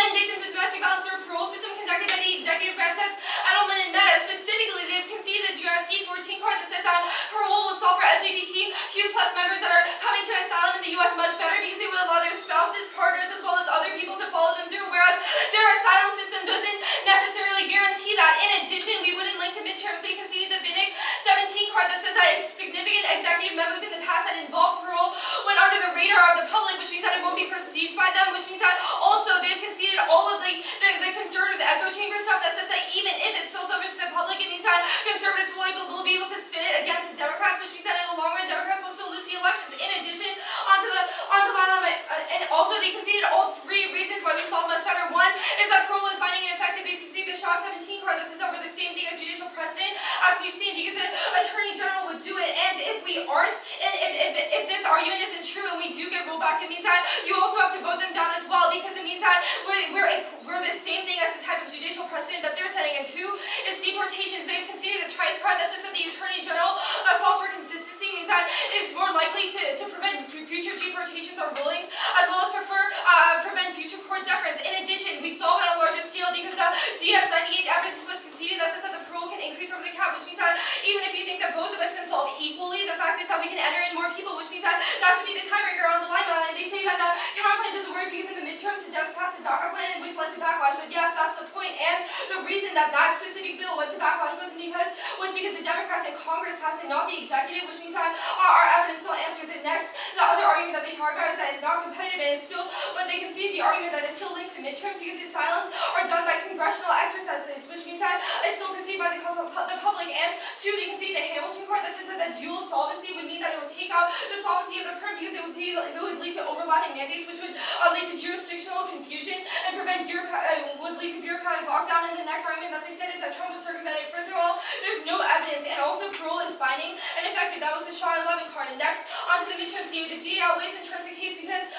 and victims of domestic violence through a parole system conducted by the executive branches Edelman and Meta. Specifically, they've conceded the GRC 14 card that says that parole will solve for LGBTQ+ members that are coming to asylum in the U.S. much better because they would allow their spouses, partners, as well as other people to follow them through, whereas their asylum system doesn't necessarily guarantee that. In addition, we wouldn't link to midterms. They conceded the VINIC 17 card that says that significant executive memos in the past that involved parole went under the radar of the public, which means that it won't be perceived by them, which means that also they've conceded all of the conservative echo chamber stuff that says that even if it spills over to the public, it means that conservatives will be able to spin it against the Democrats, which means that in the long run, Democrats will still lose the elections. In addition, onto that, and also they conceded all three reasons why we solve much better. One is that parole is binding and effective. They conceded the Shaw 17 card that says that we're the same thing as judicial precedent, as we've seen, because the Attorney General would do it. And if we aren't, and if this argument isn't true and we do get rolled back, it means that you also have to vote them down as well, because it means that we're the same thing as the type of judicial precedent that they're setting. And two is deportations. They've conceded the Trice card that says that the Attorney General falls for consistency, means that it's more likely to prevent future deportations or rulings, as well as prevent future court deference. In addition, we solve it on a larger scale because the DS98 evidence was conceded that says that the parole can increase over the cap, which means that even if you think that both of us can solve equally, the fact is that we can enter in more people, which means that should be the tiebreaker on the limelight. And they say that the counterplan doesn't work because in the midterms the Dems passed the DACA plan and we selected backlash. But yes, that's the point. And the reason that specific bill went to backlash was because the Democrats in Congress passed it, not the executive, which means that our evidence still answers it. Next, the other argument that they target is that it's not competitive, and it's still, but they concede the argument that it still links to midterms because the asylums are done by congressional exercises, which means that it's still perceived by the public. And two, they concede the Hamilton court that says that dual solvency would mean that it would take out the solvency of the perm because it would lead to overlapping mandates, which would lead to jurisdictional confusion and would lead to bureaucratic lockdown. And the next argument that they said is that Trump would circumvent it. First of all, there's no evidence, and also parole is binding and effective. That was the Shaw 11 card. And next, onto the midterm scene, the DA outweighs intrinsic case because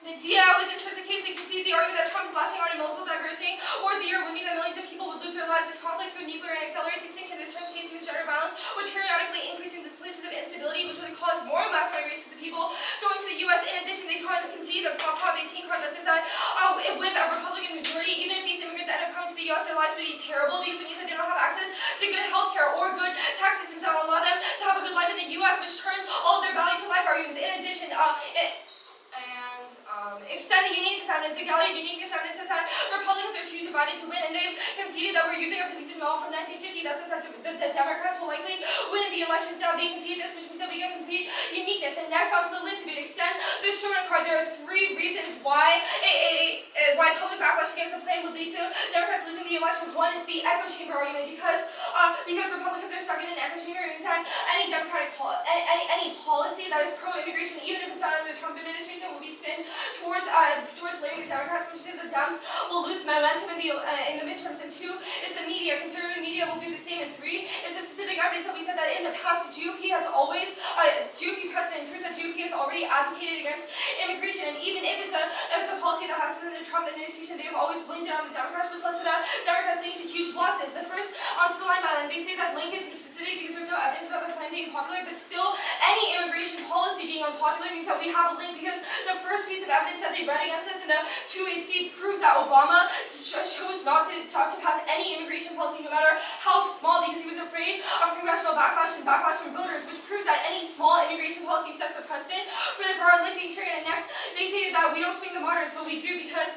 the DA outweighs intrinsic case. They concede the argument that Trump is lashing out in multiple diverging wars a year would mean that millions of people would lose their lives. This conflict with nuclear and accelerates extinction. This term's case because gender violence would periodically increase in these places of instability, which would cause more mass migrations of people going to the U.S. In addition, they concede the Prop 18 card that says that with a Republican majority, even if these immigrants end up coming to the U.S., their lives would be terrible because it means that they don't have access to good health care or good tax systems that will allow them to have a good life in the U.S., which turns all of their value to life arguments. In addition, extend the unique evidence. The Gallia unique evidence says that Republicans are too divided to win, and they've conceded that we're using a predicted model from 1950 that says that the Democrats will likely win in the elections. Now they concede this, which means that we get complete uniqueness. And next, on to the Lindsey bit. Extend the Sherman card. There are three reasons why public backlash against the plan would lead to Democrats losing the elections. One is the echo chamber argument, because Republicans are stuck in an echo chamber. It means that any Democratic any policy that is pro-immigration, even if it's not under the Trump administration, will be spun towards blaming the Democrats, which means the Dems will lose momentum in the midterms. And two is the media. Conservative media will do the same. And three is the specific evidence that we said that in the past GOP has always GOP precedent proves that GOP has already advocated against immigration. And even if it's a policy that has in the Trump administration, they have always blamed it on the Democrats, which led to that Democrats leading to huge losses. The first onto the limelight, and they say that Lincoln's is specific because there's no evidence about the plan being popular, but still any immigration policy being unpopular means that we have a link, because the first piece of evidence that they read against us in the 2AC proves that Obama chose not to pass any immigration policy, no matter how small, because he was afraid of congressional backlash and backlash from voters, which proves that any small immigration policy sets a precedent for our link being triggered. And next, they say that we don't swing the moderates, but we do because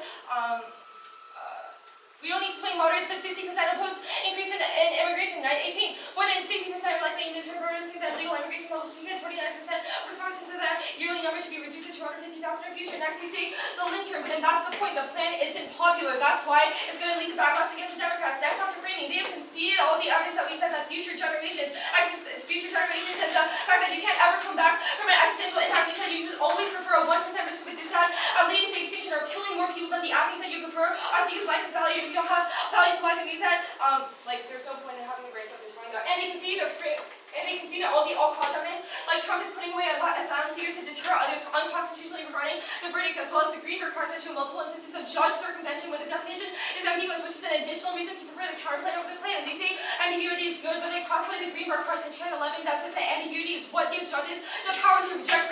we don't need to swing moderates, but 60% oppose increase in immigration. 18, more than 60% are likely to voters think that legal immigration levels should be good. 49% responses to that yearly number should be reduced to 250,000 in the future. Next, they say the lynching, but then that's the point. The plan isn't popular. That's why it's going to lead to backlash against the Democrats. Next, on to framing. They have conceded all the evidence that we said that future generations and the fact that you can't ever come back from an existential impact. We said you should always prefer a 1% risk of a dissent leading to extinction or killing more people than the avenues that you prefer. I think life is valued. If you don't have values of life, it means that there's no point in having a great subject to talking about. And they concede all the all-cause evidence, like Trump is putting away asylum seekers to deter others unconstitutionally regarding the verdict, as well as the Greenberg card that show multiple instances of judge circumvention where the definition is ambiguous, which is an additional reason to prefer the counterplan over the plan. And they say ambiguity is good, but they cross-play the Greenberg cards in China 11 that says that ambiguity is what gives judges the power to reject